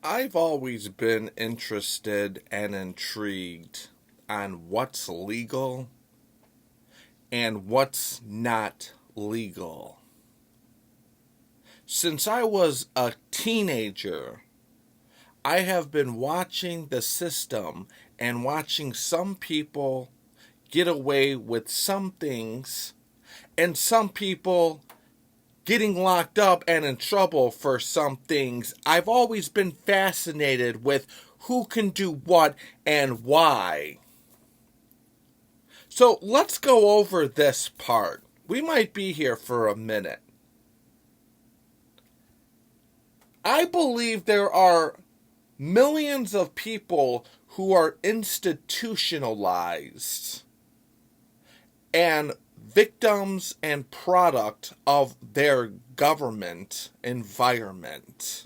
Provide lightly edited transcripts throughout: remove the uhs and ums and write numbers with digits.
I've always been interested and intrigued on what's legal and what's not legal. Since I was a teenager, I have been watching the system and watching some people get away with some things and some people getting locked up and in trouble for some things. I've always been fascinated with who can do what and why. So let's go over this part. We might be here for a minute. I believe there are millions of people who are institutionalized and victims and product of their government environment.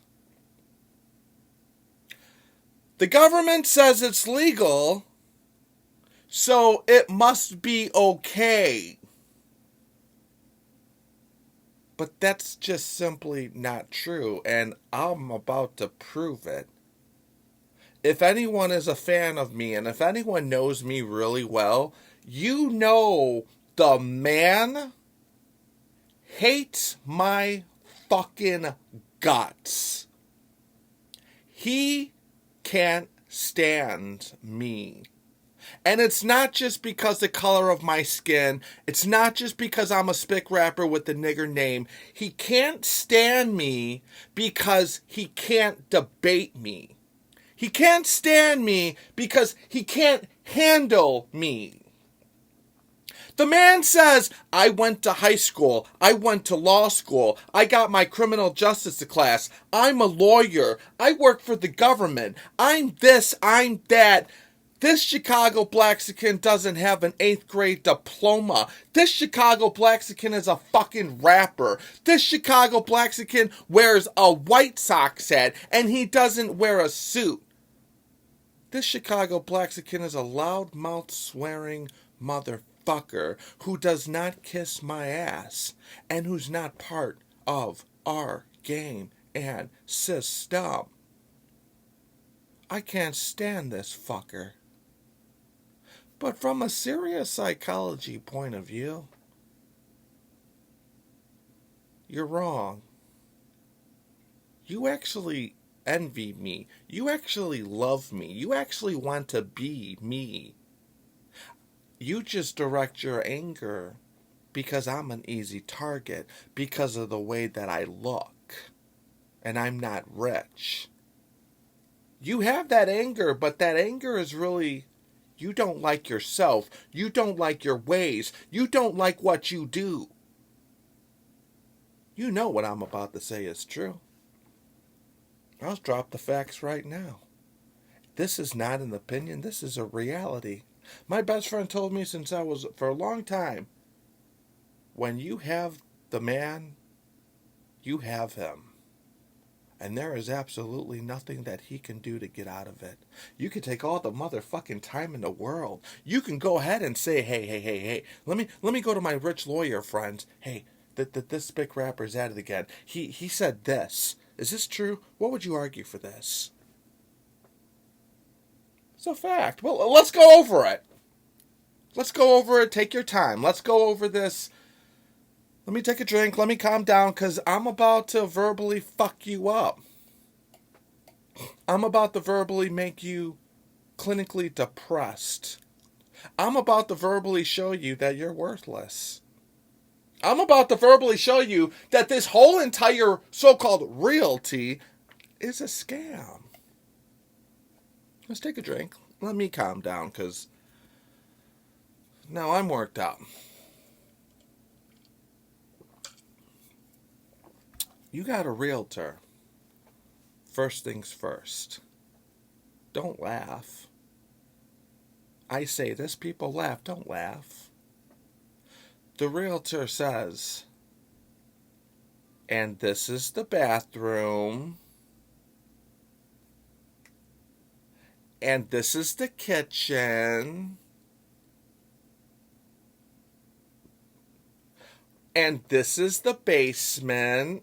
The government says it's legal, so it must be okay. But that's just simply not true, and I'm about to prove it. If anyone is a fan of me, and if anyone knows me really well, you know the man hates my fucking guts. He can't stand me. And it's not just because the color of my skin. It's not just because I'm a spick rapper with the nigger name. He can't stand me because he can't debate me. He can't stand me because he can't handle me. The man says, I went to high school, I went to law school, I got my criminal justice class, I'm a lawyer, I work for the government, I'm this, I'm that. This Chicago Blaxican doesn't have an 8th grade diploma. This Chicago Blaxican is a fucking rapper. This Chicago Blaxican wears a White Sox hat and he doesn't wear a suit. This Chicago Blaxican is a loudmouth swearing motherfucker who does not kiss my ass and who's not part of our game and system. I can't stand this fucker. But from a serious psychology point of view, you're wrong. You actually envy me. You actually love me. You actually want to be me. You just direct your anger because I'm an easy target because of the way that I look. And I'm not rich. You have that anger, but that anger is really, you don't like yourself. You don't like your ways. You don't like what you do. You know what I'm about to say is true. I'll drop the facts right now. This is not an opinion. This is a reality. My best friend told me since I was, for a long time, when you have the man, you have him. And there is absolutely nothing that he can do to get out of it. You can take all the motherfucking time in the world. You can go ahead and say, hey, let me go to my rich lawyer friends. Hey, this big rapper's at it again. He said this. Is this true? What would you argue for this? It's a fact. Well, let's go over it. Let's go over it. Take your time. Let's go over this. Let me take a drink. Let me calm down because I'm about to verbally fuck you up. I'm about to verbally make you clinically depressed. I'm about to verbally show you that you're worthless. I'm about to verbally show you that this whole entire so-called realty is a scam. Let's take a drink. Let me calm down because now I'm worked out. You got a realtor. First things first. Don't laugh. I say this, people laugh. Don't laugh. The realtor says, and this is the bathroom, and this is the kitchen, and this is the basement,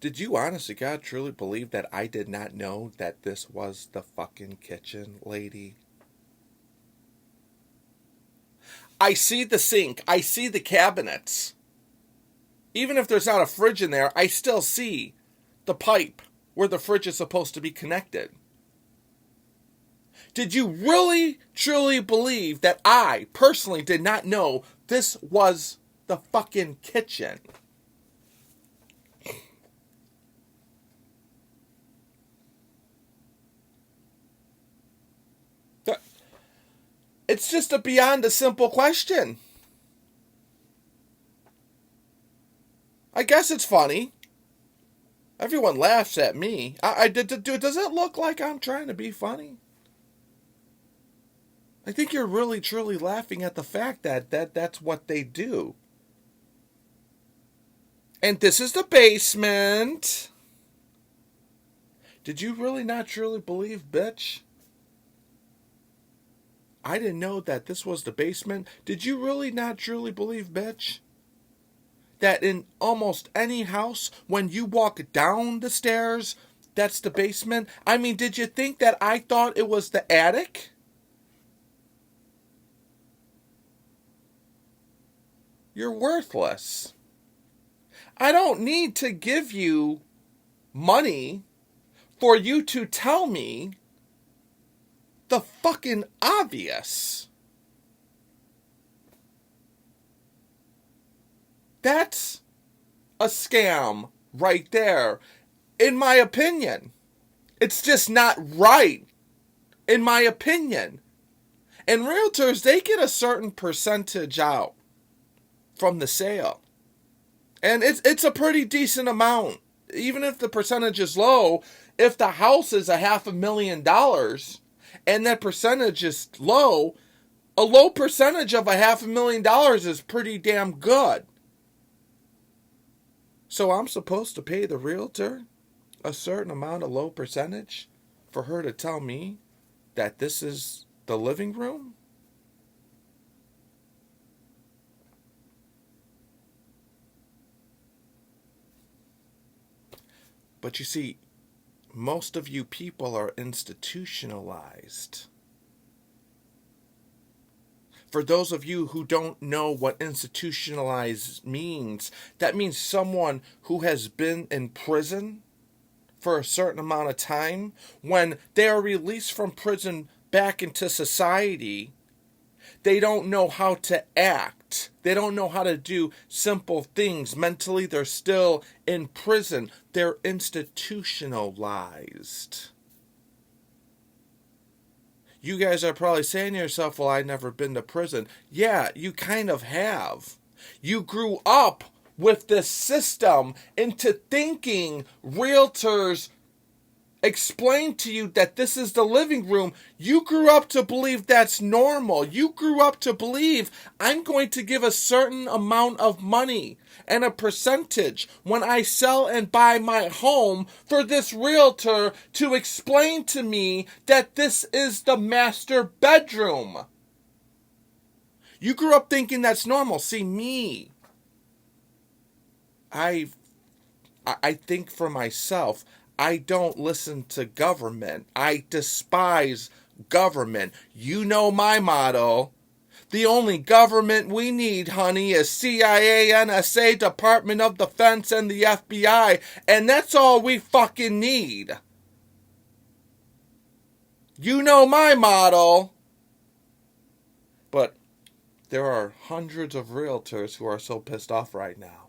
Did you honestly, God, truly believe that I did not know that this was the fucking kitchen, lady? I see the sink. I see the cabinets. Even if there's not a fridge in there, I still see the pipe where the fridge is supposed to be connected. Did you really, truly believe that I personally did not know this was the fucking kitchen? It's just beyond a simple question. I guess it's funny. Everyone laughs at me. Does it look like I'm trying to be funny? I think you're really, truly laughing at the fact that that's what they do. And this is the basement. Did you really not truly believe, bitch? I didn't know that this was the basement. Did you really not truly believe, bitch? That in almost any house, when you walk down the stairs, that's the basement? I mean, did you think that I thought it was the attic? You're worthless. I don't need to give you money for you to tell me the fucking obvious. That's a scam right there, in my opinion. It's just not right, in my opinion. And realtors, they get a certain percentage out from the sale. And it's a pretty decent amount. Even if the percentage is low, if the house is $500,000 and that percentage is low, a low percentage of $500,000 is pretty damn good. So I'm supposed to pay the realtor a certain amount of low percentage for her to tell me that this is the living room? But you see, most of you people are institutionalized. For those of you who don't know what institutionalized means, that means someone who has been in prison for a certain amount of time. When they are released from prison back into society, they don't know how to act. They don't know how to do simple things. Mentally, they're still in prison. They're institutionalized. You guys are probably saying to yourself, well, I've never been to prison. Yeah, you kind of have. You grew up with this system into thinking realtors explain to you that this is the living room. You grew up to believe that's normal. You grew up to believe I'm going to give a certain amount of money and a percentage when I sell and buy my home for this realtor to explain to me that this is the master bedroom. You grew up thinking that's normal. See, me, I think for myself. I don't listen to government. I despise government. You know my motto. The only government we need, honey, is CIA, NSA, Department of Defense, and the FBI. And that's all we fucking need. You know my motto. But there are hundreds of realtors who are so pissed off right now.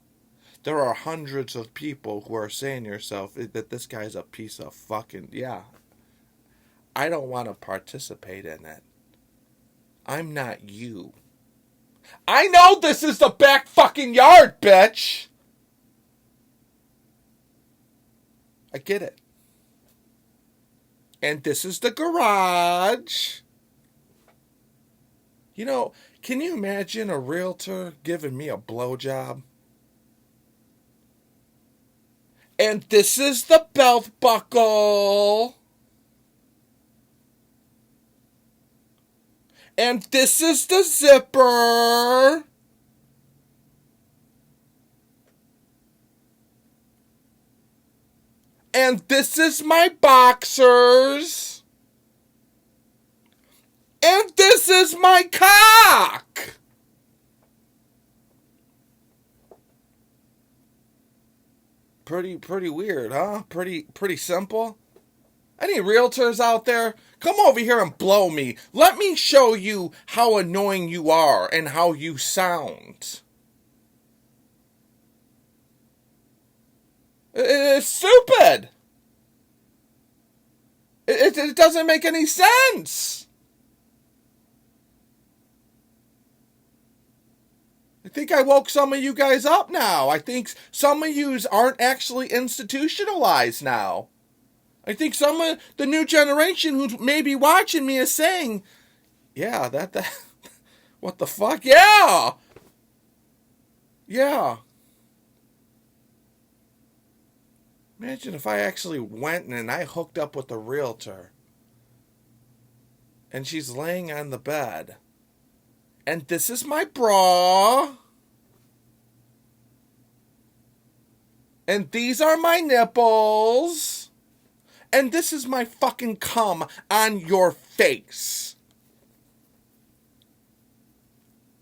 There are hundreds of people who are saying to yourself that this guy's a piece of fucking... Yeah. I don't want to participate in it. I'm not you. I know this is the back fucking yard, bitch! I get it. And this is the garage. You know, can you imagine a realtor giving me a blowjob? And this is the belt buckle. And this is the zipper. And this is my boxers. And this is my cock. Pretty weird, huh? Pretty simple. Any realtors out there? Come over here and blow me. Let me show you how annoying you are and how you sound. It's stupid. It doesn't make any sense. I think I woke some of you guys up now. I think some of yous aren't actually institutionalized now. I think some of the new generation who may be watching me is saying, yeah, that what the fuck? Yeah. Yeah. Imagine if I actually went and I hooked up with a realtor and she's laying on the bed. And this is my bra. And these are my nipples. And this is my fucking cum on your face.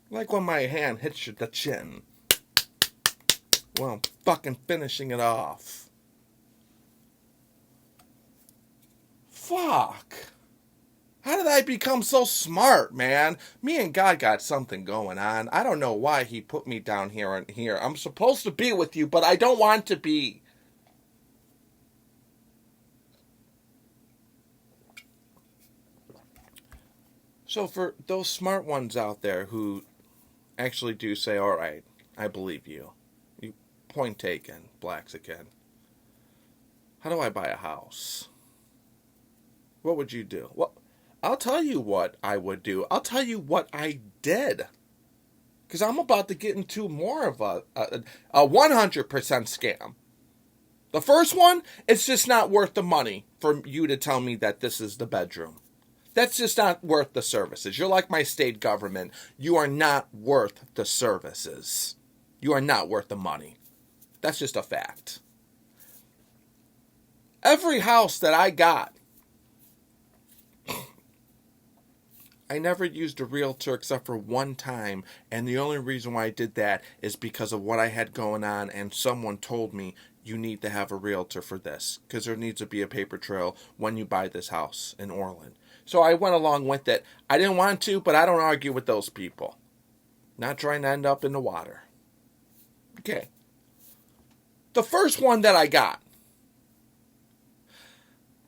Like when my hand hits the chin. Well, I'm fucking finishing it off. Fuck. How did I become so smart, man? Me and God got something going on. I don't know why he put me down here and here. I'm supposed to be with you, but I don't want to be. So for those smart ones out there who actually do say, all right, I believe you. Point taken, Blaxican. How do I buy a house? What would you do? Well, I'll tell you what I would do. I'll tell you what I did. Because I'm about to get into more of a 100% scam. The first one, it's just not worth the money for you to tell me that this is the bedroom. That's just not worth the services. You're like my state government. You are not worth the services. You are not worth the money. That's just a fact. Every house that I got, I never used a realtor except for one time, and the only reason why I did that is because of what I had going on, and someone told me, you need to have a realtor for this, because there needs to be a paper trail when you buy this house in Orland. So I went along with it. I didn't want to, but I don't argue with those people. Not trying to end up in the water. Okay. The first one that I got,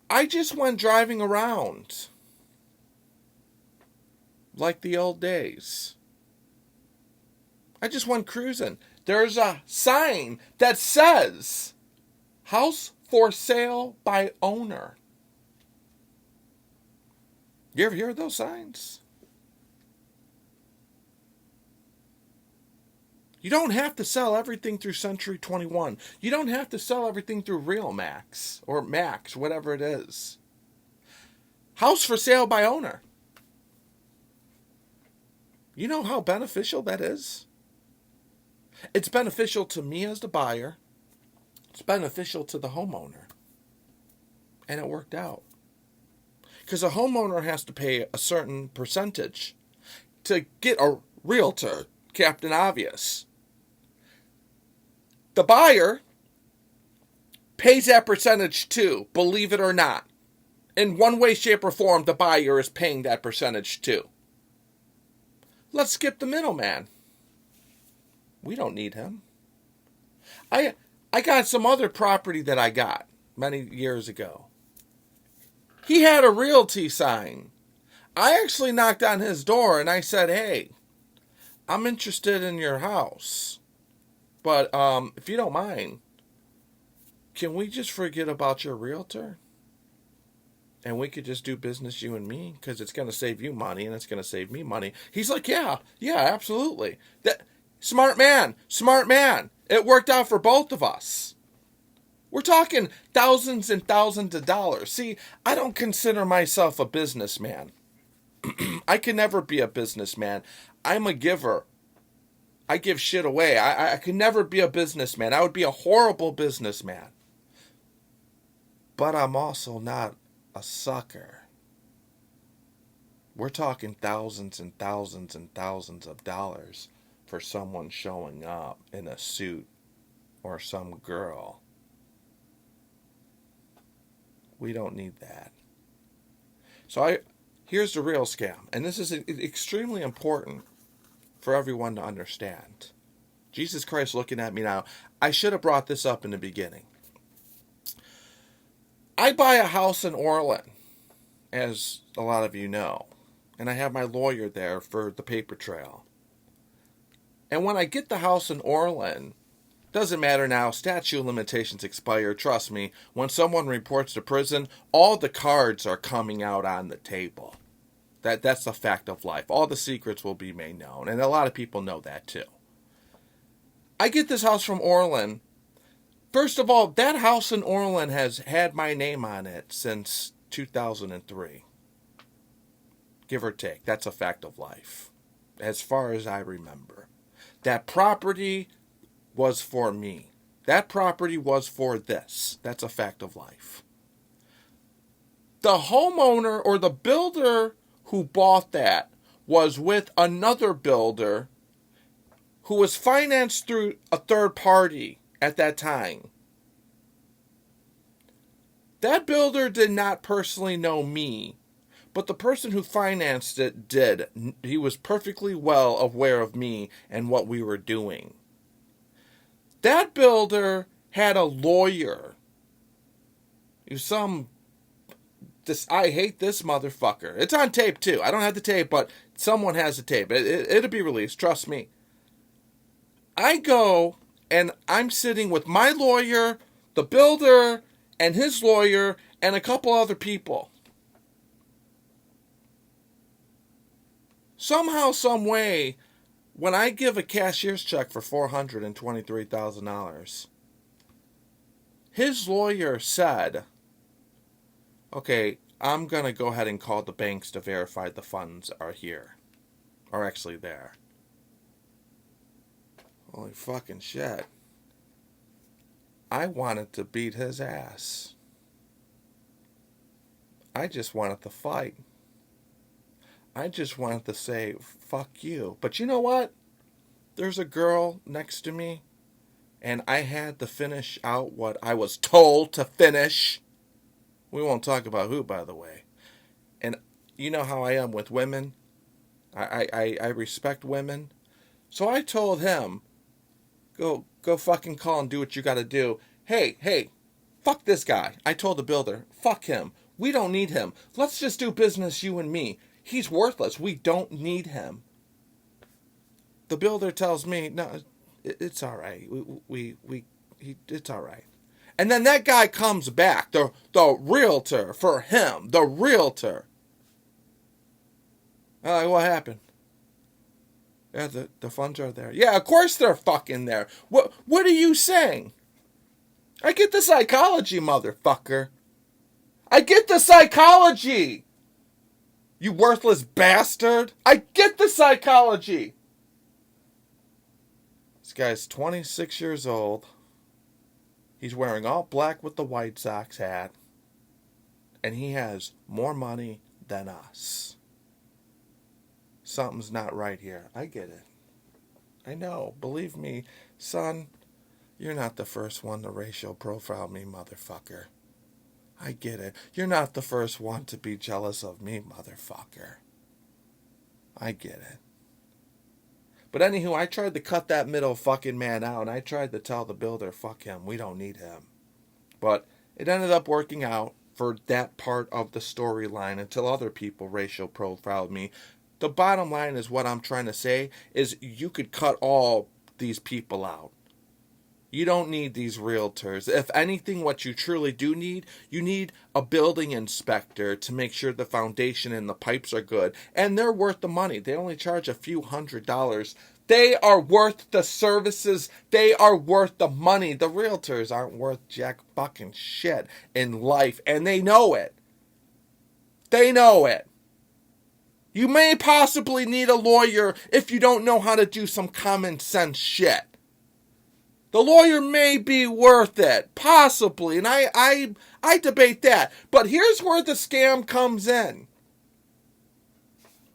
I just went driving around like the old days. I just went cruising. There's a sign that says, house for sale by owner. You ever hear those signs? You don't have to sell everything through Century 21. You don't have to sell everything through Real Max or Max, whatever it is. House for sale by owner. You know how beneficial that is? It's beneficial to me as the buyer. It's beneficial to the homeowner. And it worked out. Because a homeowner has to pay a certain percentage to get a realtor, Captain Obvious. The buyer pays that percentage too, believe it or not. In one way, shape, or form, the buyer is paying that percentage too. Let's skip the middleman. We don't need him. I got some other property that I got many years ago. He had a realty sign. I actually knocked on his door and I said, hey, I'm interested in your house. But if you don't mind, can we just forget about your realtor? And we could just do business, you and me, because it's going to save you money and it's going to save me money. He's like, yeah, absolutely. Smart man. It worked out for both of us. We're talking thousands and thousands of dollars. See, I don't consider myself a businessman. I can never be a businessman. I'm a giver. I give shit away. I could never be a businessman. I would be a horrible businessman. But I'm also not a sucker. We're talking thousands and thousands and thousands of dollars for someone showing up in a suit or some girl. We don't need that. So here's the real scam. And this is extremely important for everyone to understand. Jesus Christ looking at me now. I should have brought this up in the beginning. I buy a house in Orland, as a lot of you know. And I have my lawyer there for the paper trail. And when I get the house in Orland, doesn't matter now, statute of limitations expire, trust me. When someone reports to prison, all the cards are coming out on the table. That's the fact of life. All the secrets will be made known. And a lot of people know that too. I get this house from Orland. First of all, that house in Orland has had my name on it since 2003. Give or take. That's a fact of life. As far as I remember. That property was for me. That property was for this. That's a fact of life. The homeowner or the builder who bought that was with another builder who was financed through a third party at that time. That builder did not personally know me, but the person who financed it did. He was perfectly well aware of me and what we were doing. That builder had a lawyer. He was I hate this motherfucker. It's on tape too. I don't have the tape, but someone has the tape. It'll be released, trust me. I go and I'm sitting with my lawyer, the builder, and his lawyer, and a couple other people. Somehow, some way, when I give a cashier's check for $423,000, his lawyer said, okay, I'm going to go ahead and call the banks to verify the funds are here. Are actually there. Holy fucking shit. I wanted to beat his ass. I just wanted to fight. I just wanted to say, fuck you. But you know what? There's a girl next to me, and I had to finish out what I was told to finish. We won't talk about who, by the way. And you know how I am with women. I respect women. So I told him, go fucking call and do what you gotta do. Hey, fuck this guy. I told the builder, fuck him. We don't need him. Let's just do business, you and me. He's worthless. We don't need him. The builder tells me, no, it's all right. It's all right. And then that guy comes back, the realtor for him, the realtor. What happened? Yeah, the funds are there. Yeah, of course they're fucking there. What are you saying? I get the psychology, motherfucker. I get the psychology. You worthless bastard. I get the psychology. This guy's 26 years old. He's wearing all black with the White Sox hat. And he has more money than us. Something's not right here. I get it. I know. Believe me, son, you're not the first one to racial profile me, motherfucker. I get it. You're not the first one to be jealous of me, motherfucker. I get it. But anywho, I tried to cut that middle fucking man out, and I tried to tell the builder, fuck him, we don't need him. But it ended up working out for that part of the storyline until other people racial profiled me. The bottom line is what I'm trying to say is you could cut all these people out. You don't need these realtors. If anything, what you truly do need, you need a building inspector to make sure the foundation and the pipes are good. And they're worth the money. They only charge a few $100s. They are worth the services. They are worth the money. The realtors aren't worth jack fucking shit in life. And they know it. They know it. You may possibly need a lawyer if you don't know how to do some common sense shit. The lawyer may be worth it, possibly, and I debate that. But here's where the scam comes in.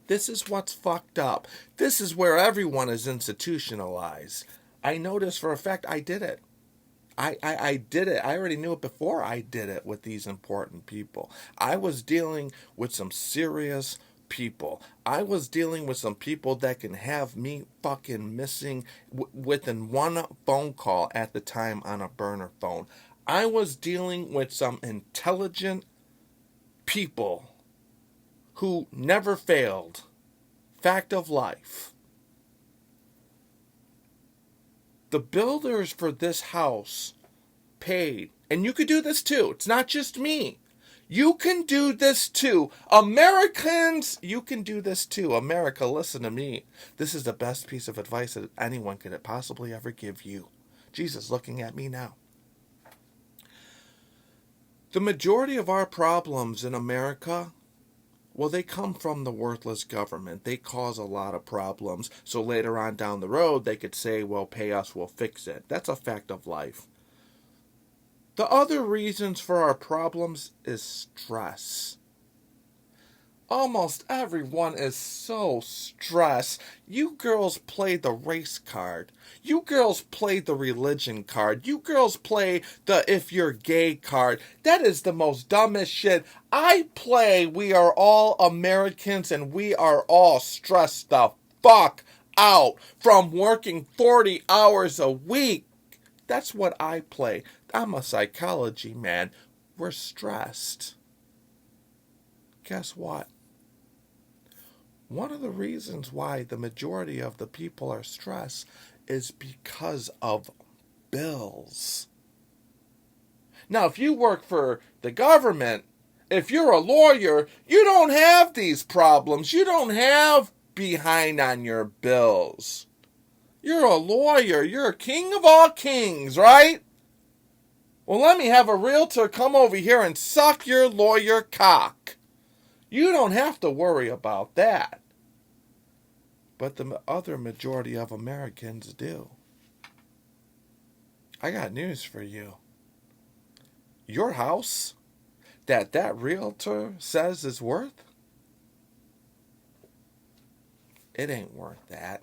This is what's fucked up. This is where everyone is institutionalized. I know this for a fact. I did it. I did it. I already knew it before I did it with these important people. I was dealing with some serious people. I was dealing with some people that can have me fucking missing within one phone call at the time on a burner phone. I was dealing with some intelligent people who never failed. Fact of life. The builders for this house paid, and you could do this too. It's not just me. You can do this too. Americans, you can do this too. America, listen to me. This is the best piece of advice that anyone could possibly ever give you. Jesus looking at me now. The majority of our problems in America, well, they come from the worthless government. They cause a lot of problems. So later on down the road, they could say, well, pay us, we'll fix it. That's a fact of life. The other reasons for our problems is stress. Almost everyone is so stressed. You girls play the race card. You girls play the religion card. You girls play the if you're gay card. That is the most dumbest shit. I play we are all Americans and we are all stressed the fuck out from working 40 hours a week. That's what I play. I'm a psychology man. We're stressed. Guess what? One of the reasons why the majority of the people are stressed is because of bills. Now, if you work for the government, if you're a lawyer, you don't have these problems. You don't have behind on your bills. You're a lawyer. You're a king of all kings, right? Well, let me have a realtor come over here and suck your lawyer cock. You don't have to worry about that. But the other majority of Americans do. I got news for you. Your house that realtor says is worth, it ain't worth that.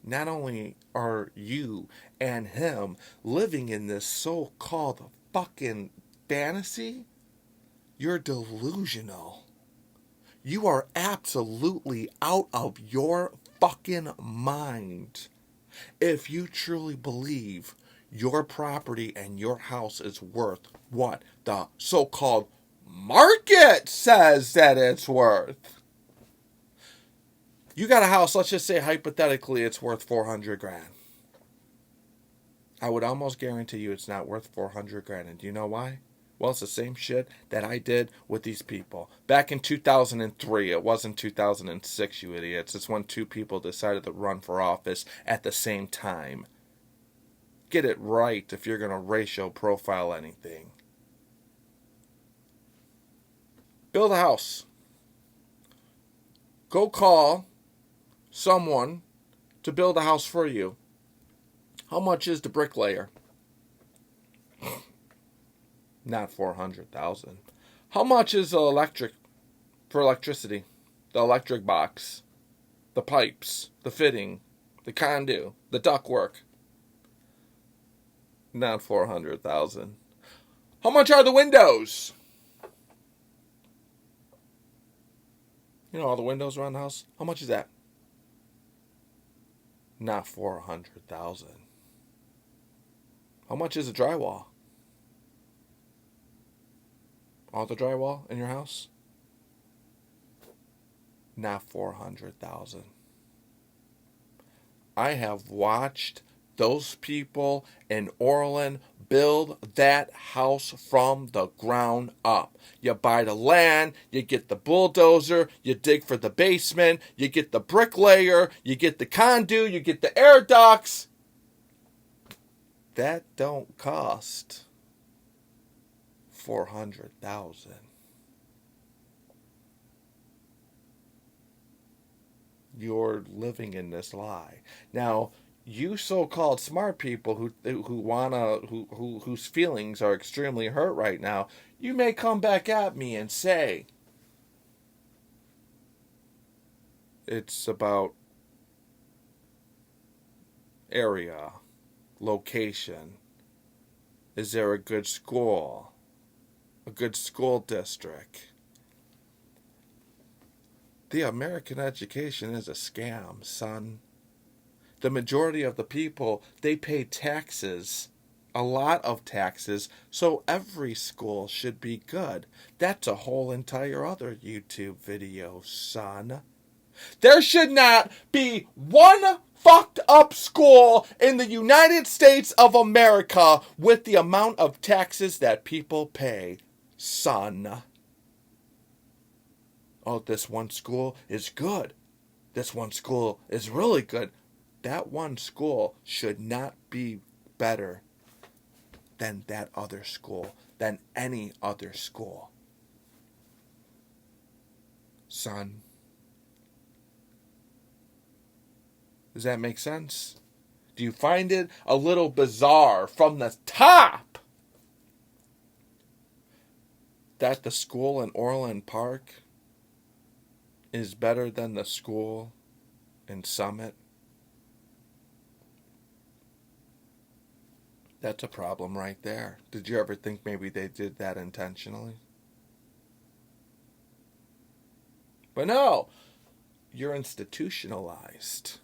Not only are you and him living in this so-called fucking fantasy, you're delusional. You are absolutely out of your fucking mind if you truly believe your property and your house is worth what the so-called market says that it's worth. You got a house, let's just say hypothetically it's worth 400 grand. I would almost guarantee you it's not worth 400 grand. And do you know why? Well, it's the same shit that I did with these people. Back in 2003, it wasn't 2006, you idiots. It's when two people decided to run for office at the same time. Get it right if you're going to racial profile anything. Build a house. Go call someone to build a house for you. How much is the bricklayer? Not 400,000. How much is the electricity? The electric box, the pipes, the fitting, the conduit, the ductwork? Not 400,000. How much are the windows? You know all the windows around the house? How much is that? Not 400,000. How much is the drywall? All the drywall in your house? Not 400,000. I have watched those people in Orland build that house from the ground up. You buy the land, you get the bulldozer, you dig for the basement, you get the bricklayer, you get the conduit, you get the air ducts. That don't cost 400,000. You're living in this lie. Now, You so-called smart people whose feelings are extremely hurt right now, you may come back at me and say it's about area, location. Is there a good school? A good school district? The American education is a scam, son. The majority of the people, they pay taxes, a lot of taxes, so every school should be good. That's a whole entire other YouTube video, son. There should not be one fucked up school in the United States of America with the amount of taxes that people pay, son. Oh, this one school is good. This one school is really good. That one school should not be better than that other school, than any other school. Son. Does that make sense? Do you find it a little bizarre from the top that the school in Orland Park is better than the school in Summit? That's a problem right there. Did you ever think maybe they did that intentionally? But no, you're institutionalized.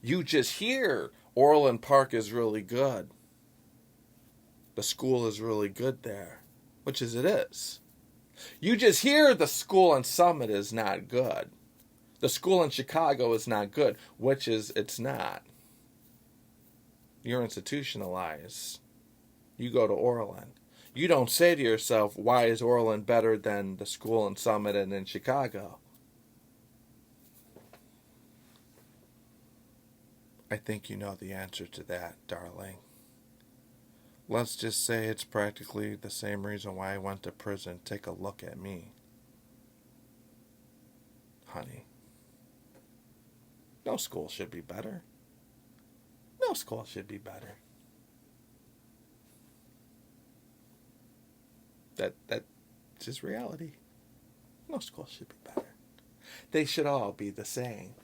You just hear Orland Park is really good. The school is really good there, which is it is. You just hear the school in Summit is not good. The school in Chicago is not good, which is it's not. You're institutionalized. You go to Orland. You don't say to yourself, why is Orland better than the school in Summit and in Chicago? I think you know the answer to that, darling. Let's just say it's practically the same reason why I went to prison. Take a look at me. Honey. No school should be better. No school should be better. That's just reality. No school should be better. They should all be the same.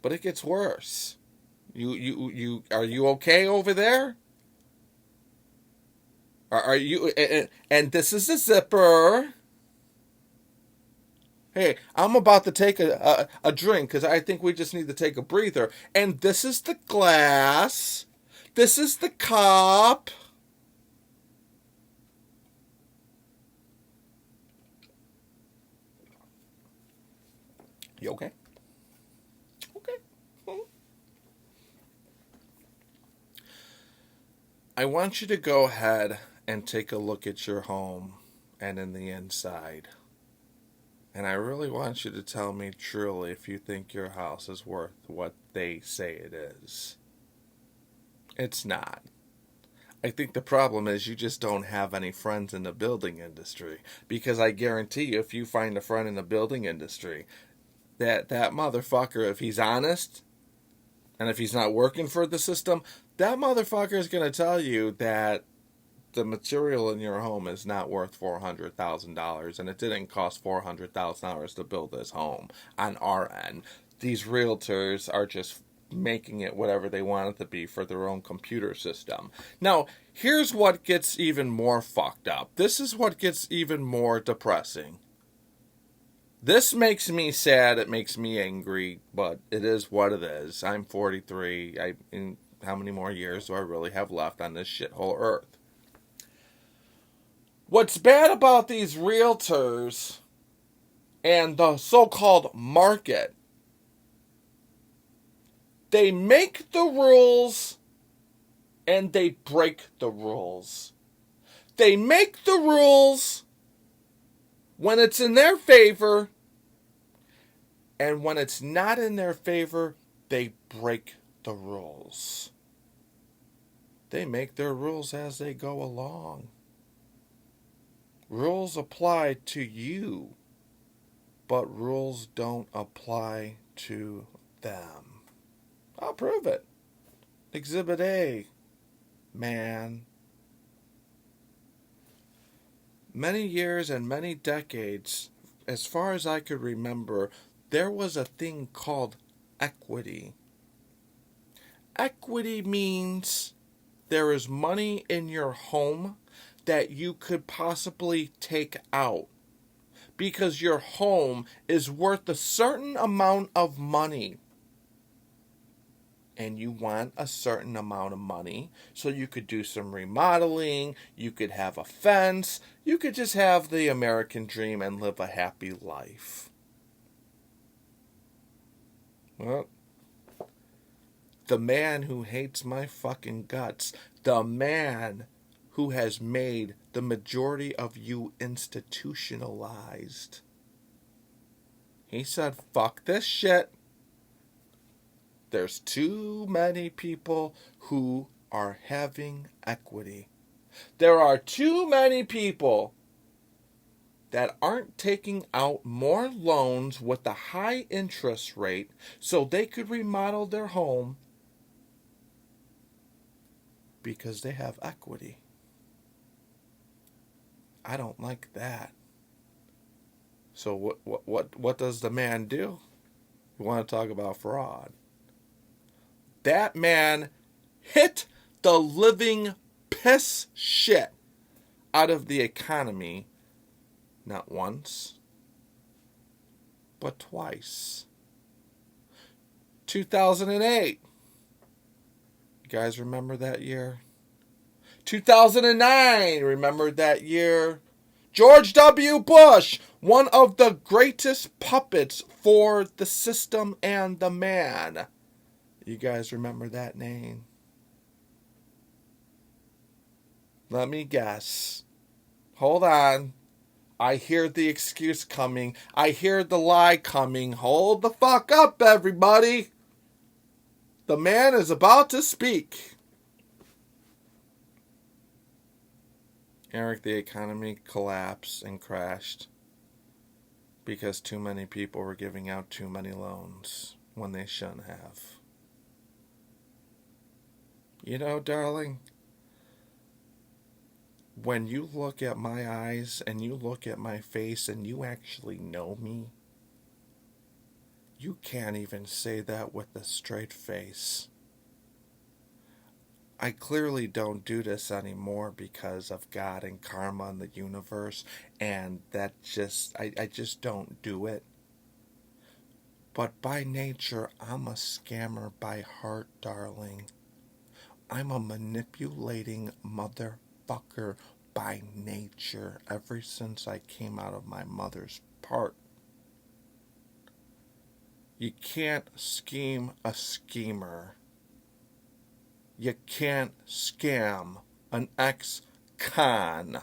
But it gets worse. You are you okay over there? Are you and this is a zipper. Hey, I'm about to take a drink because I think we just need to take a breather. And this is the glass. This is the cup. You okay? Okay. I want you to go ahead and take a look at your home and in the inside. And I really want you to tell me truly if you think your house is worth what they say it is. It's not. I think the problem is you just don't have any friends in the building industry. Because I guarantee you, if you find a friend in the building industry, that motherfucker, if he's honest, and if he's not working for the system, that motherfucker is going to tell you that the material in your home is not worth $400,000, and it didn't cost $400,000 to build this home on our end. These realtors are just making it whatever they want it to be for their own computer system. Now, here's what gets even more fucked up. This is what gets even more depressing. This makes me sad, it makes me angry, but it is what it is. I'm 43. How many more years do I really have left on this shithole earth? What's bad about these realtors and the so-called market, they make the rules and they break the rules. They make the rules when it's in their favor, and when it's not in their favor, they break the rules. They make their rules as they go along. Rules apply to you, but rules don't apply to them. I'll prove it. Exhibit A, man. Many years and many decades, as far as I could remember, there was a thing called equity. Equity means there is money in your home that you could possibly take out because your home is worth a certain amount of money. And you want a certain amount of money so you could do some remodeling, you could have a fence, you could just have the American dream and live a happy life. Well, the man who hates my fucking guts, the man who has made the majority of you institutionalized, he said, fuck this shit. There's too many people who are having equity. There are too many people that aren't taking out more loans with a high interest rate so they could remodel their home because they have equity. I don't like that. So what does the man do? You want to talk about fraud? That man hit the living piss shit out of the economy not once, but twice. 2008. You guys remember that year? 2009. Remember that year? George W. Bush, one of the greatest puppets for the system and the man. You guys remember that name? Let me guess. Hold on. I hear the excuse coming. I hear the lie coming. Hold the fuck up, everybody. The man is about to speak. Eric, the economy collapsed and crashed because too many people were giving out too many loans when they shouldn't have. You know, darling, when you look at my eyes and you look at my face and you actually know me, you can't even say that with a straight face. I clearly don't do this anymore because of God and karma and the universe, and that I just don't do it. But by nature, I'm a scammer by heart, darling. I'm a manipulating motherfucker by nature ever since I came out of my mother's part. You can't scheme a schemer. You can't scam an ex-con.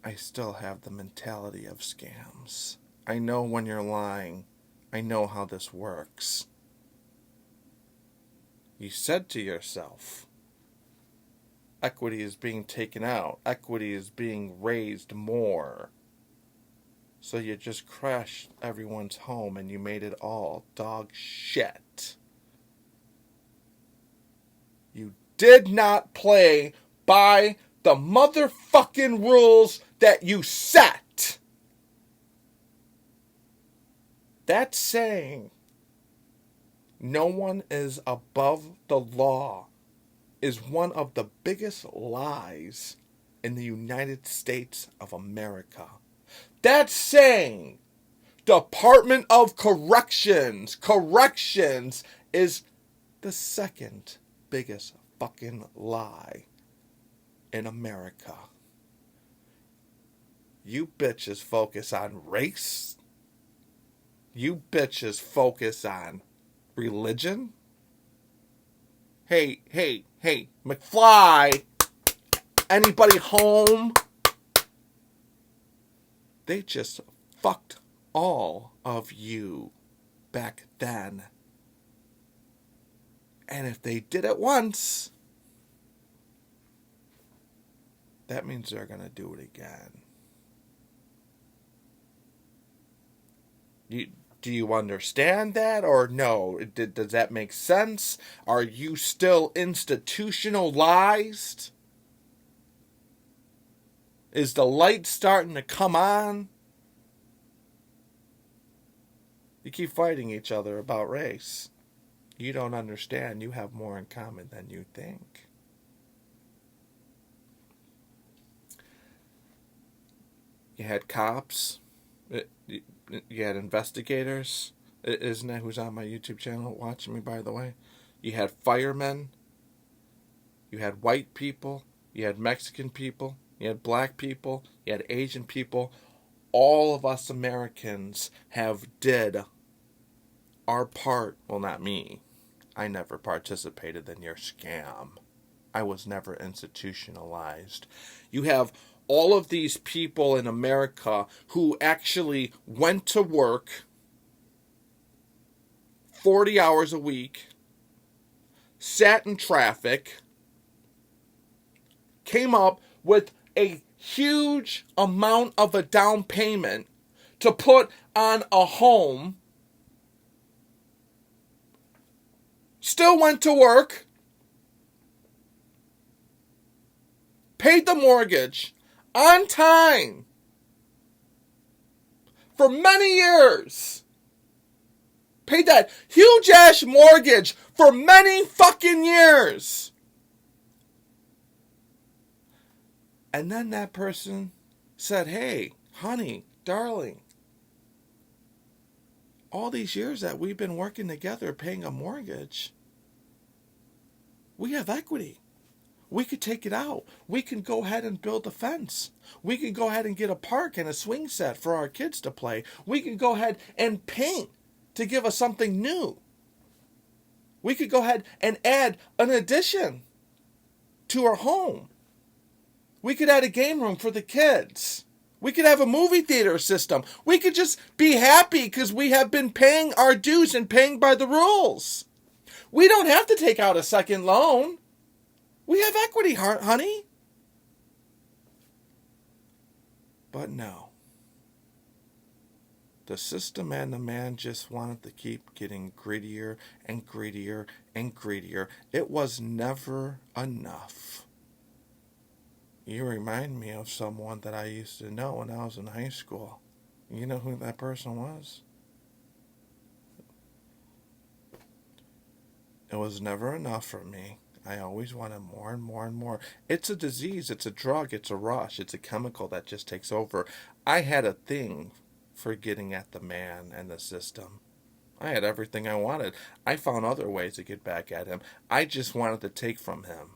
I still have the mentality of scams. I know when you're lying. I know how this works. You said to yourself, equity is being taken out. Equity is being raised more. So you just crashed everyone's home and you made it all dog shit. You did not play by the motherfucking rules that you set. That saying, no one is above the law, is one of the biggest lies in the United States of America. That saying, Department of Corrections is the second biggest fucking lie in America. You bitches focus on race. You bitches focus on religion. Hey, McFly, anybody home? They just fucked all of you back then. And if they did it once, that means they're going to do it again. Do you understand that or no? Does that make sense? Are you still institutionalized? Is the light starting to come on? You keep fighting each other about race. You don't understand. You have more in common than you think. You had cops. You had investigators. Isn't that who's on my YouTube channel watching me, by the way? You had firemen. You had white people. You had Mexican people. You had black people. You had Asian people. All of us Americans have did our part. Well, not me. I never participated in your scam. I was never institutionalized. You have all of these people in America who actually went to work 40 hours a week, sat in traffic, came up with a huge amount of a down payment to put on a home, still went to work, paid the mortgage on time for many years. Paid that huge ass mortgage for many fucking years. And then that person said, hey, honey, darling, all these years that we've been working together paying a mortgage, we have equity. We could take it out. We can go ahead and build a fence. We can go ahead and get a park and a swing set for our kids to play. We can go ahead and paint to give us something new. We could go ahead and add an addition to our home. We could add a game room for the kids. We could have a movie theater system. We could just be happy because we have been paying our dues and paying by the rules. We don't have to take out a second loan. We have equity, honey. But no. The system and the man just wanted to keep getting greedier and greedier and greedier. It was never enough. You remind me of someone that I used to know when I was in high school. You know who that person was? It was never enough for me. I always wanted more and more and more. It's a disease, it's a drug, it's a rush, it's a chemical that just takes over. I had a thing for getting at the man and the system. I had everything I wanted. I found other ways to get back at him. I just wanted to take from him.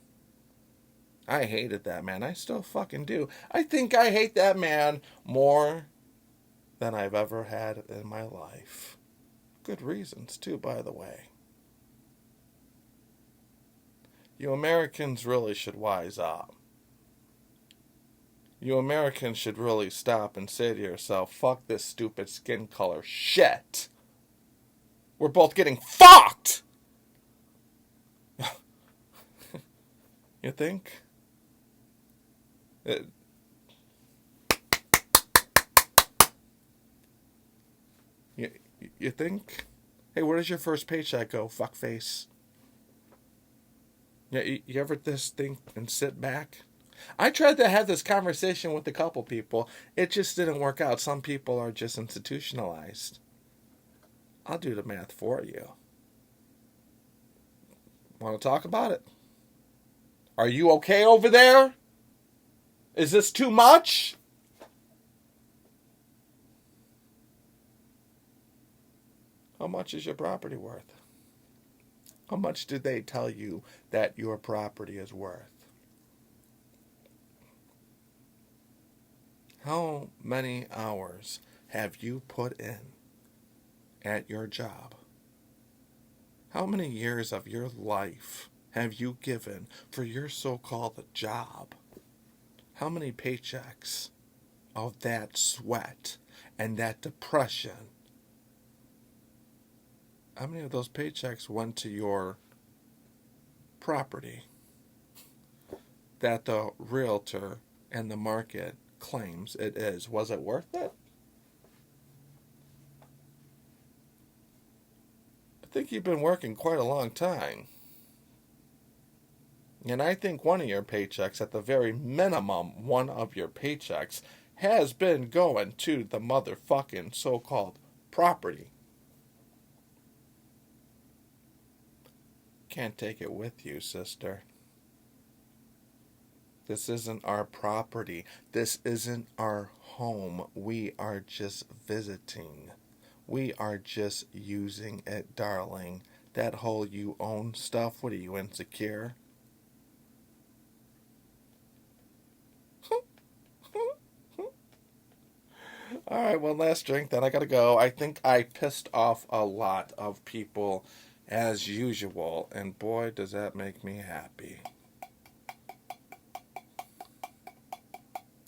I hated that man. I still fucking do. I think I hate that man more than I've ever had in my life. Good reasons, too, by the way. You Americans really should wise up. You Americans should really stop and say to yourself, fuck this stupid skin color shit. We're both getting fucked! You think? You think? Hey, where does your first paycheck go, fuckface? You ever just think and sit back? I tried to have this conversation with a couple people. It just didn't work out. Some people are just institutionalized. I'll do the math for you. Want to talk about it? Are you okay over there? Is this too much? How much is your property worth? How much did they tell you that your property is worth? How many hours have you put in at your job? How many years of your life have you given for your so-called job? How many paychecks of that sweat and that depression? How many of those paychecks went to your property that the realtor and the market claims it is? Was it worth it? you've been working quite a long time. And I think one of your paychecks, at the very minimum, one of your paychecks, has been going to the motherfucking so-called property. Can't take it with you, sister. This isn't our property. This isn't our home. We are just visiting. We are just using it, darling. That whole you own stuff, what are you, insecure? Alright, one last drink, then I gotta go. I think I pissed off a lot of people as usual, and boy, does that make me happy.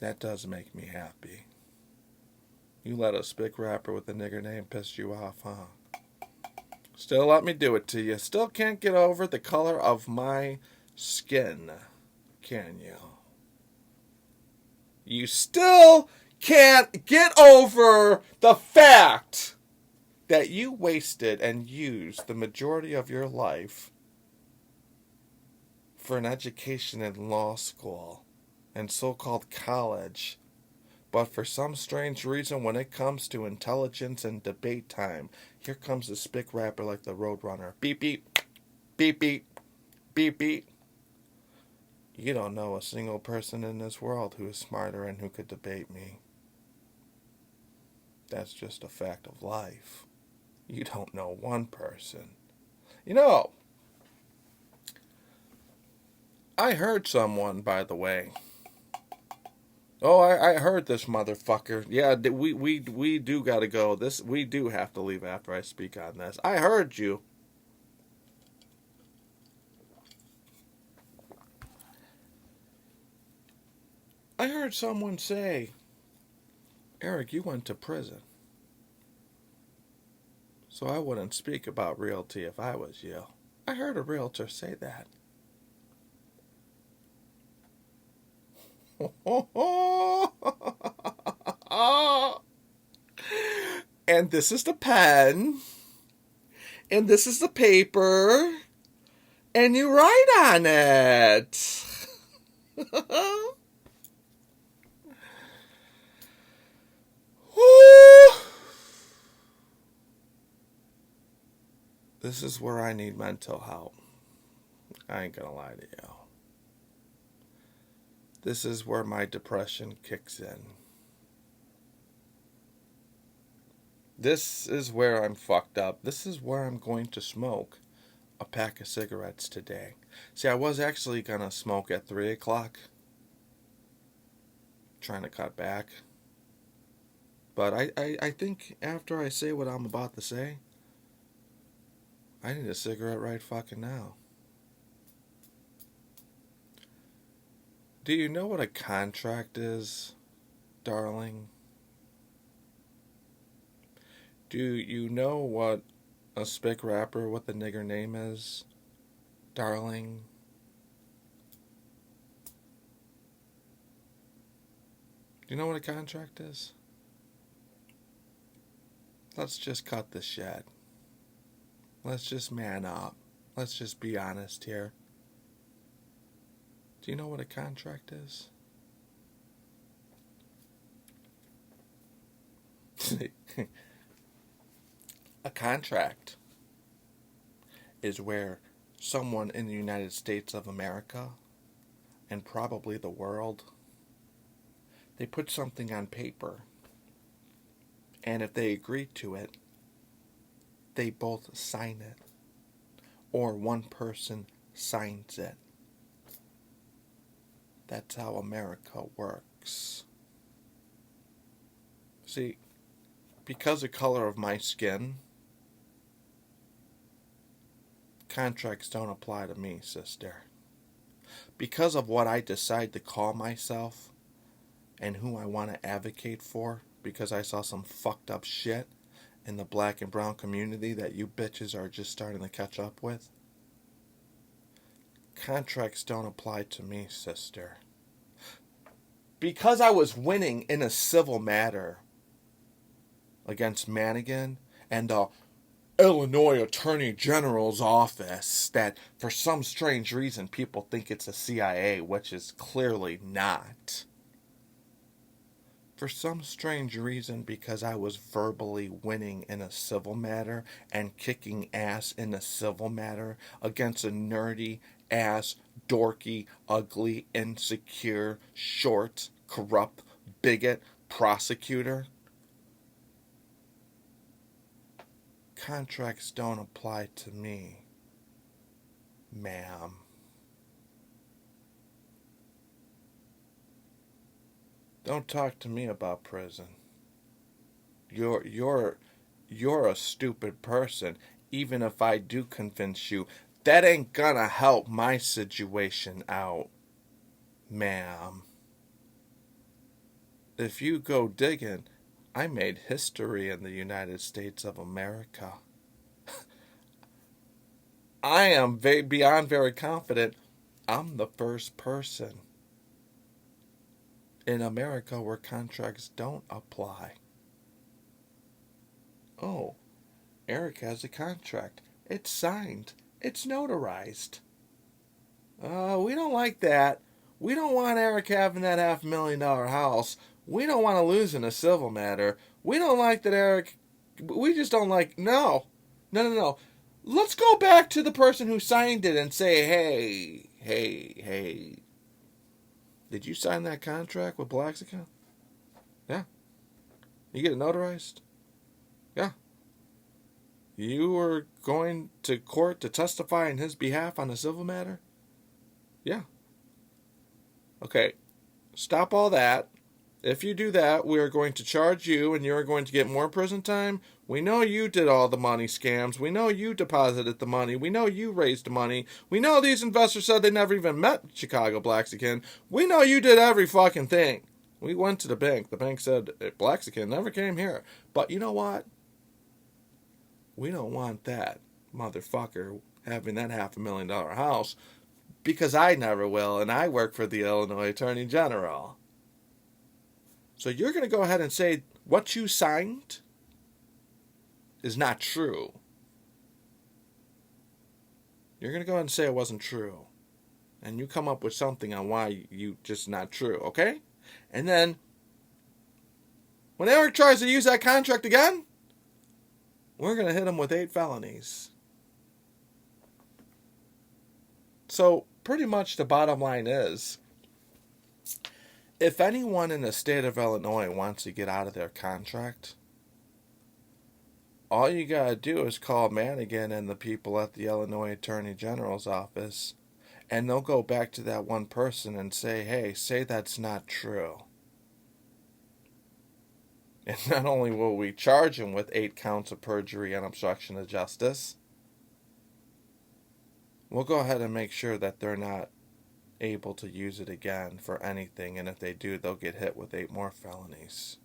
That does make me happy. You let a spick rapper with a nigger name piss you off, huh? Still let me do it to you. Still can't get over the color of my skin, can you? You still can't get over the fact that you wasted and used the majority of your life for an education in law school and so-called college. But for some strange reason, when it comes to intelligence and debate time, here comes a spick rapper like the Roadrunner. Beep, beep, beep, beep, beep, beep. You don't know a single person in this world who is smarter and who could debate me. That's just a fact of life. You don't know one person. You know, I heard someone, by the way. Oh, I heard this motherfucker. Yeah, we do gotta go. We do have to leave after I speak on this. I heard you. I heard someone say, Eric, you went to prison. So I wouldn't speak about realty if I was you. I heard a realtor say that. And this is the pen. And this is the paper. And you write on it. This is where I need mental help. I ain't gonna lie to you. This is where my depression kicks in. This is where I'm fucked up. This is where I'm going to smoke a pack of cigarettes today. See, I was actually gonna smoke at 3 o'clock. Trying to cut back. But I think after I say what I'm about to say, I need a cigarette right fucking now. Do you know what a contract is, darling? Do you know what a spick rapper with a nigger name is, darling? Do you know what a contract is? Let's just cut the shit. Let's just man up. Let's just be honest here. Do you know what a contract is? A contract is where someone in the United States of America, and probably the world, they put something on paper, and if they agree to it, they both sign it, or one person signs it. That's how America works. See, because of the color of my skin, contracts don't apply to me, sister. Because of what I decide to call myself and who I want to advocate for, because I saw some fucked up shit in the black and brown community that you bitches are just starting to catch up with, contracts don't apply to me, sister. Because I was winning in a civil matter against Manigan, and the Illinois Attorney General's office that for some strange reason people think it's a CIA, which is clearly not. For some strange reason, because I was verbally winning in a civil matter and kicking ass in a civil matter against a nerdy ass, dorky, ugly, insecure, short, corrupt, bigot prosecutor, contracts don't apply to me, ma'am. Don't talk to me about prison. You're a stupid person. Even if I do convince you, that ain't gonna help my situation out, ma'am. If you go digging, I made history in the United States of America. I am beyond very confident I'm the first person in America where contracts don't apply. Oh, Eric has a contract. It's signed. It's notarized. We don't like that. We don't want Eric having that $500,000 house. We don't want to lose in a civil matter. We don't like that Eric... We just don't like... No. No. Let's go back to the person who signed it and say, hey. Did you sign that contract with Blaxican? Yeah. You get it notarized? Yeah. You were going to court to testify in his behalf on a civil matter? Yeah. Okay. Stop all that. If you do that, we are going to charge you and you're going to get more prison time. We know you did all the money scams. We know you deposited the money. We know you raised the money. We know these investors said they never even met Chicago Blaxican. We know you did every fucking thing. We went to the bank. The bank said Blaxican never came here. But you know what? We don't want that motherfucker having that $500,000 house because I never will, and I work for the Illinois Attorney General. So you're going to go ahead and say what you signed is not true. You're going to go ahead and say it wasn't true. And you come up with something on why you just not true, okay? And then when Eric tries to use that contract again, we're going to hit him with 8 felonies. So pretty much the bottom line is, if anyone in the state of Illinois wants to get out of their contract, all you got to do is call Manigan and the people at the Illinois Attorney General's office, and they'll go back to that one person and say, hey, say that's not true. And not only will we charge him with 8 counts of perjury and obstruction of justice, we'll go ahead and make sure that they're not able to use it again for anything, and if they do, they'll get hit with 8 more felonies.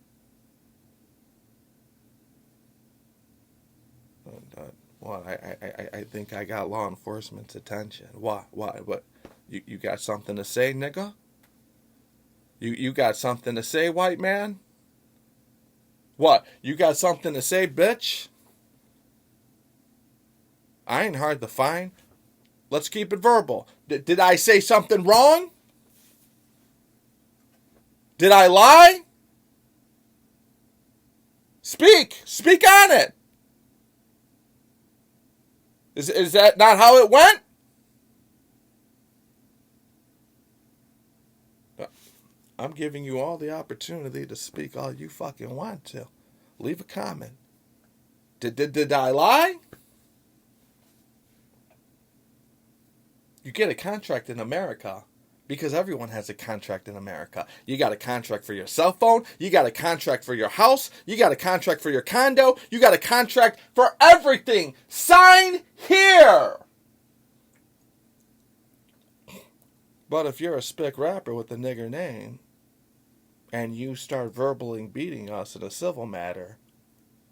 Well, I think I got law enforcement's attention. Why? What? You got something to say, nigga? You got something to say, white man? What? You got something to say, bitch? I ain't hard to find. Let's keep it verbal. Did I say something wrong? Did I lie? Speak on it. Is that not how it went? I'm giving you all the opportunity to speak all you fucking want to. Leave a comment. Did I lie? You get a contract in America because everyone has a contract in America. You got a contract for your cell phone. You got a contract for your house. You got a contract for your condo. You got a contract for everything. Sign here. But if you're a spick rapper with a nigger name and you start verbally beating us in a civil matter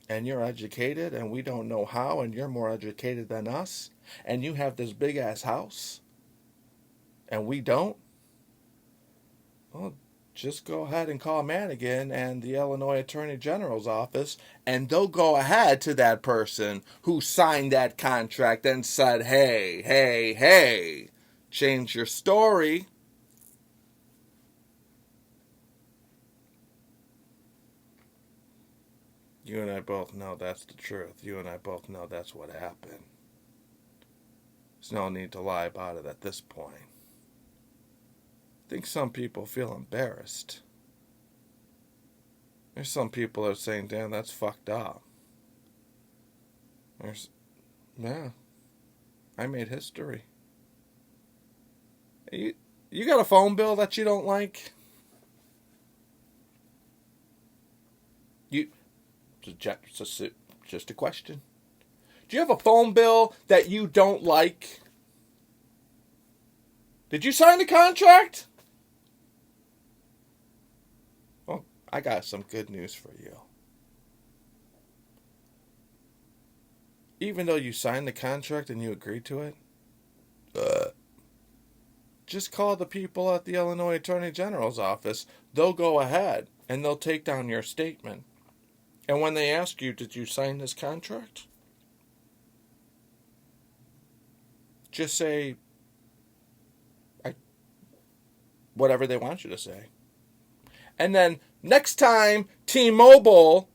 and you're educated and we don't know how and you're more educated than us and you have this big ass house and we don't, well, just go ahead and call Manigan and the Illinois Attorney General's office, and they'll go ahead to that person who signed that contract and said, hey, hey, hey, change your story. You and I both know that's the truth. You and I both know that's what happened. There's no need to lie about it at this point. I think some people feel embarrassed. There's some people that are saying, damn, that's fucked up. Yeah, I made history. You got a phone bill that you don't like? Just a question. Do you have a phone bill that you don't like? Did you sign the contract? Well, I got some good news for you. Even though you signed the contract and you agreed to it, just call the people at the Illinois Attorney General's office. They'll go ahead and they'll take down your statement. And when they ask you, did you sign this contract? Just say whatever they want you to say. And then next time T-Mobile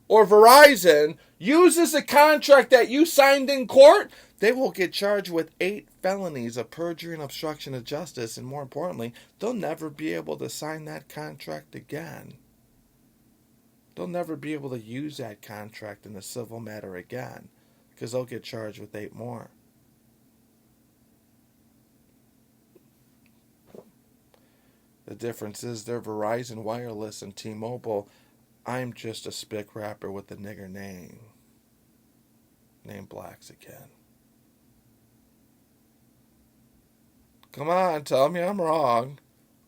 or Verizon uses a contract that you signed in court, they will get charged with 8 felonies of perjury and obstruction of justice. And more importantly, they'll never be able to sign that contract again. They'll never be able to use that contract in a civil matter again because they'll get charged with 8 more. The difference is they're Verizon Wireless and T-Mobile. I'm just a spick rapper with a nigger name named Blaxican. Come on, tell me I'm wrong.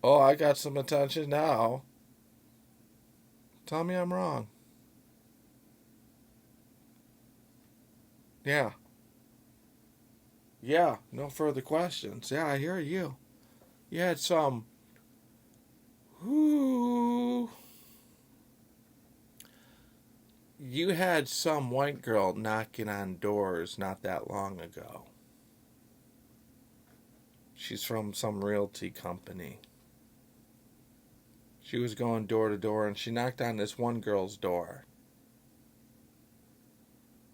Oh, I got some attention now. Tell me I'm wrong. Yeah. Yeah, no further questions. Yeah, I hear you. You had some... You had some white girl knocking on doors not that long ago. She's from some realty company. She was going door to door and she knocked on this one girl's door.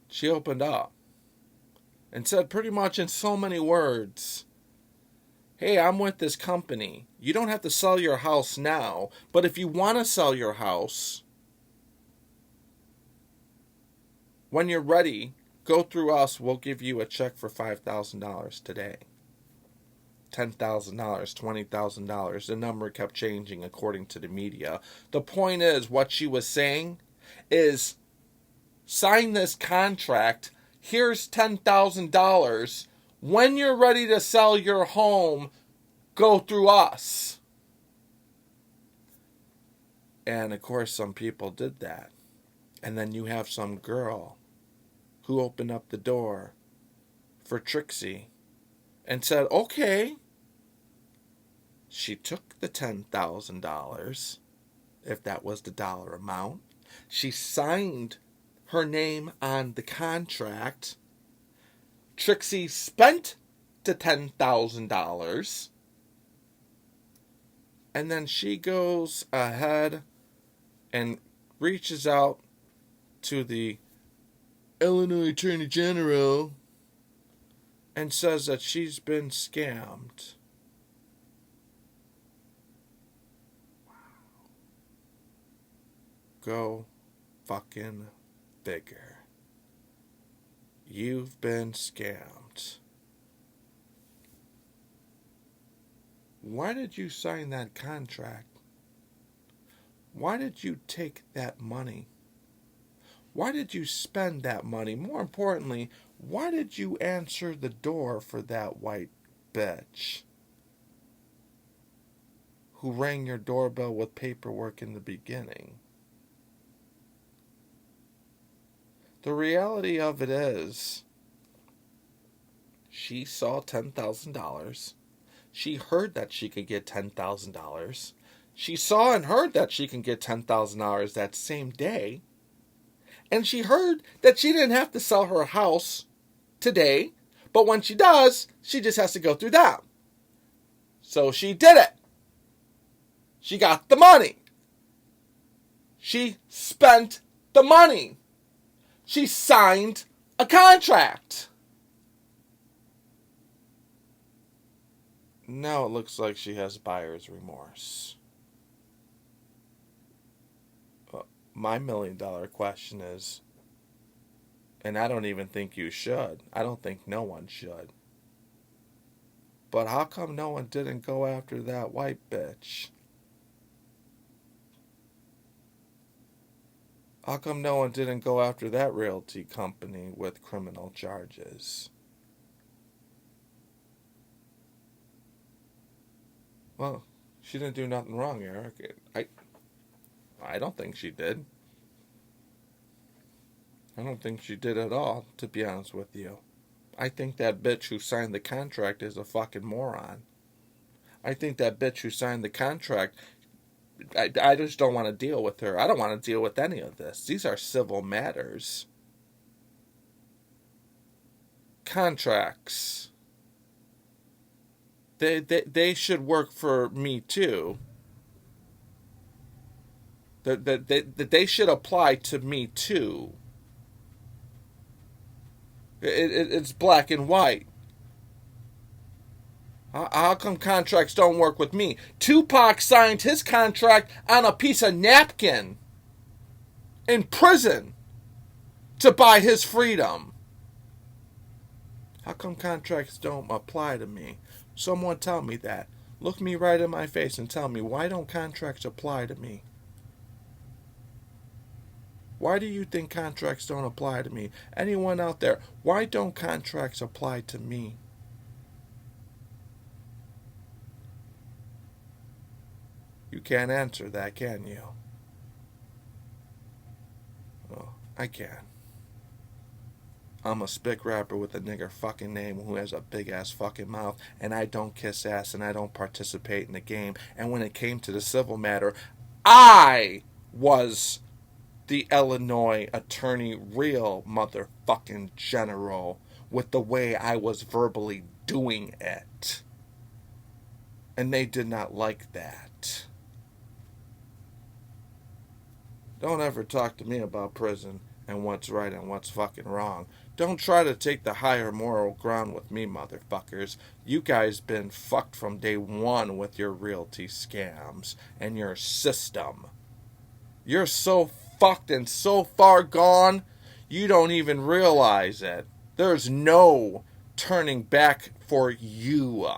She opened up and said pretty much in so many words, hey, I'm with this company. You don't have to sell your house now, but if you want to sell your house, when you're ready, go through us. We'll give you a check for $5,000 today. $10,000, $20,000. The number kept changing according to the media. The point is, what she was saying is, sign this contract. Here's $10,000. When you're ready to sell your home, go through us. And of course, some people did that. And then you have some girl who opened up the door for Trixie and said, okay. She took the $10,000, if that was the dollar amount. She signed her name on the contract. Trixie spent the $10,000. And then she goes ahead and reaches out to the Illinois Attorney General and says that she's been scammed. Go fucking figure. You've been scammed. Why did you sign that contract? Why did you take that money? Why did you spend that money? More importantly, why did you answer the door for that white bitch who rang your doorbell with paperwork in the beginning? The reality of it is, she saw $10,000. She heard that she could get $10,000. She saw and heard that she can get $10,000 that same day. And she heard that she didn't have to sell her house today. But when she does, she just has to go through that. So she did it. She got the money. She spent the money. She signed a contract. Now it looks like she has buyer's remorse. My $1 million question is, and I don't even think you should. I don't think no one should. But how come no one didn't go after that white bitch? How come no one didn't go after that realty company with criminal charges? Well, she didn't do nothing wrong, Eric. I don't think she did. I don't think she did at all, to be honest with you. I think that bitch who signed the contract is a fucking moron. I think that bitch who signed the contract, I just don't want to deal with her. I don't want to deal with any of this. These are civil matters. Contracts. They should work for me too. They should apply to me too. It's black and white. How come contracts don't work with me? Tupac signed his contract on a piece of napkin in prison to buy his freedom. How come contracts don't apply to me? Someone tell me that. Look me right in my face and tell me, why don't contracts apply to me? Why do you think contracts don't apply to me? Anyone out there, why don't contracts apply to me? You can't answer that, can you? Oh, I can. I'm a spick rapper with a nigger fucking name who has a big ass fucking mouth, and I don't kiss ass and I don't participate in the game. And when it came to the civil matter, I was the Illinois attorney, real motherfucking general, with the way I was verbally doing it. And they did not like that. Don't ever talk to me about prison and what's right and what's fucking wrong. Don't try to take the higher moral ground with me, motherfuckers. You guys been fucked from day one with your realty scams and your system. You're so fucked and so far gone, you don't even realize it. There's no turning back for you.